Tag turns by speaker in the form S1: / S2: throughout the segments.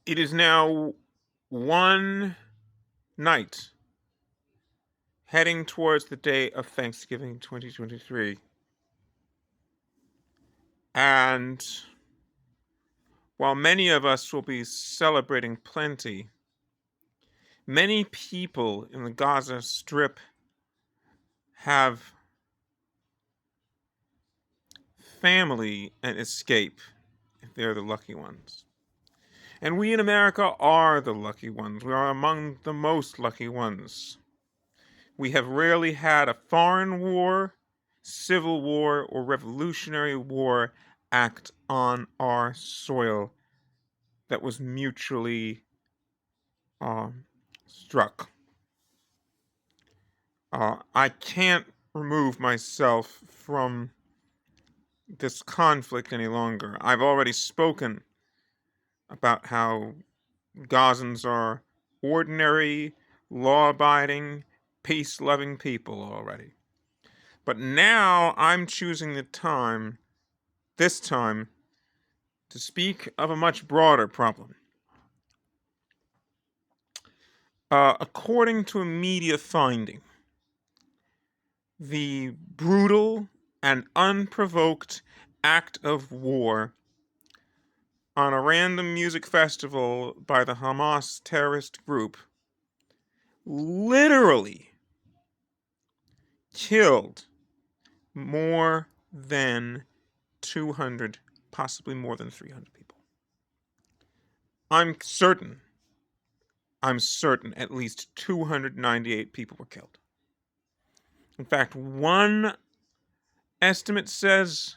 S1: It is now one night heading towards the day of Thanksgiving 2023. And while many of us will be celebrating plenty, many people in the Gaza Strip have family and escape if they're the lucky ones. And we in America are the lucky ones. We are among the most lucky ones. We have rarely had a foreign war, civil war, or revolutionary war act on our soil that was mutually struck. I can't remove myself from this conflict any longer. I've already spoken about how Gazans are ordinary, law-abiding, peace-loving people already. But now I'm choosing this time, to speak of a much broader problem. According to a media finding, the brutal and unprovoked act of war on a random music festival by the Hamas terrorist group literally killed more than 200, possibly more than 300 people. I'm certain at least 298 people were killed. In fact, one estimate says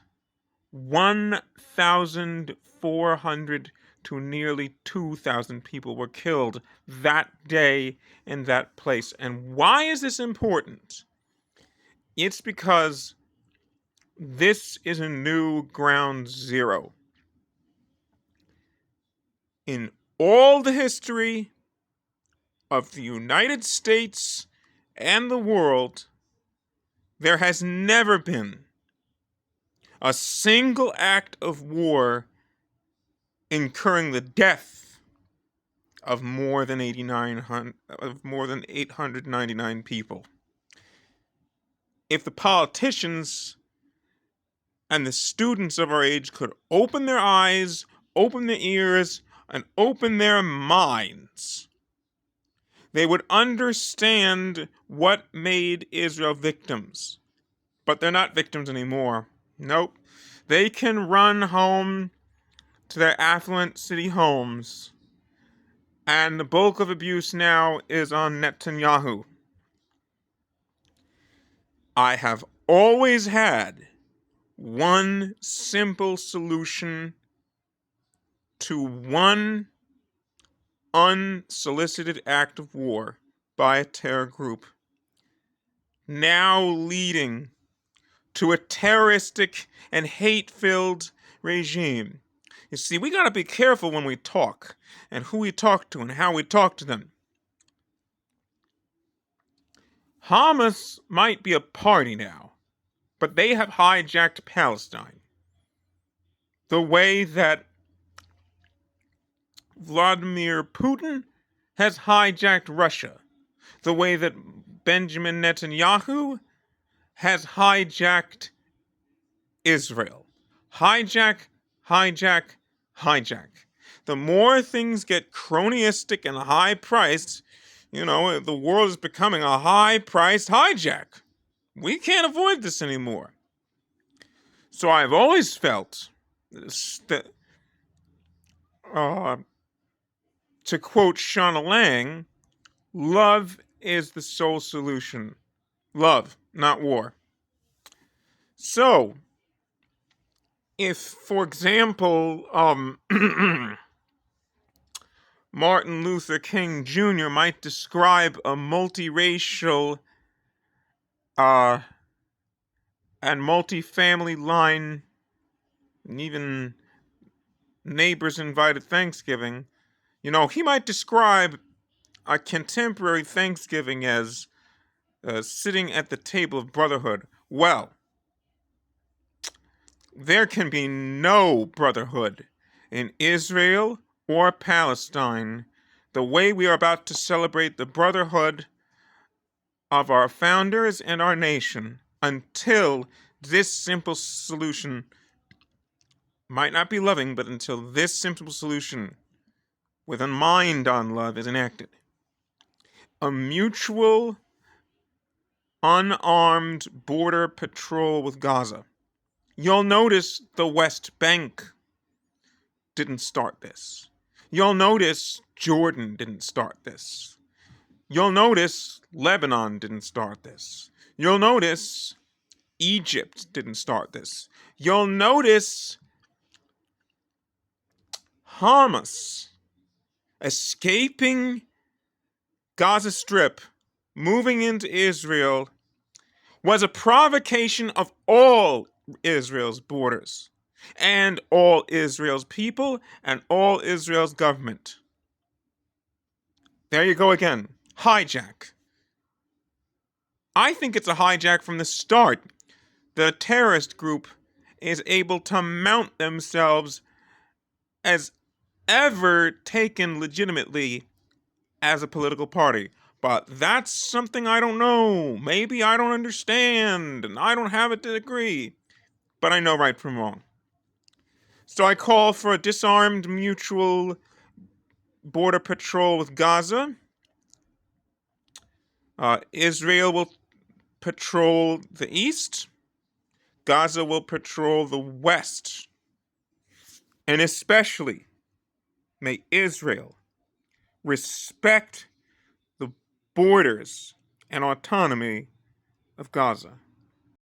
S1: 1,400 to nearly 2,000 people were killed that day in that place. And why is this important? It's because this is a new ground zero. In all the history of the United States and the world, there has never been a single act of war incurring the death of more than 899 people. If the politicians and the students of our age could open their eyes, open their ears, and open their minds, they would understand what made Israel victims. But they're not victims anymore. Nope. They can run home to their affluent city homes, and the bulk of abuse now is on Netanyahu. I have always had one simple solution to one unsolicited act of war by a terror group, now leading to a terroristic and hate-filled regime. You see, we gotta be careful when we talk, and who we talk to, and how we talk to them. Hamas might be a party now, but they have hijacked Palestine the way that Vladimir Putin has hijacked Russia, the way that Benjamin Netanyahu has hijacked Israel. Hijack, hijack, hijack. The more things get cronyistic and high-priced, the world is becoming a high-priced hijack. We can't avoid this anymore. So I've always felt that, to quote Shauna Lang, love is the sole solution. Love, not war. So, if, for example, Martin Luther King Jr. might describe a multiracial and multi-family line, and even neighbors invited Thanksgiving, he might describe a contemporary Thanksgiving as sitting at the table of brotherhood. Well, there can be no brotherhood in Israel or Palestine, the way we are about to celebrate the brotherhood of our founders and our nation, until this simple solution might not be loving, but until this simple solution with a mind on love is enacted. A mutual, unarmed border patrol with Gaza. You'll notice the West Bank didn't start this. You'll notice Jordan didn't start this. You'll notice Lebanon didn't start this. You'll notice Egypt didn't start this. You'll notice Hamas escaping Gaza Strip, moving into Israel, was a provocation of all Israel's borders and all Israel's people and all Israel's government. There you go again. Hijack. I think it's a hijack from the start. The terrorist group is able to mount themselves as ever taken legitimately as a political party. But that's something I don't know. Maybe I don't understand, and I don't have a degree. But I know right from wrong. So I call for a disarmed mutual border patrol with Gaza. Israel will patrol the east. Gaza will patrol the west. And especially, may Israel respect the borders and autonomy of Gaza.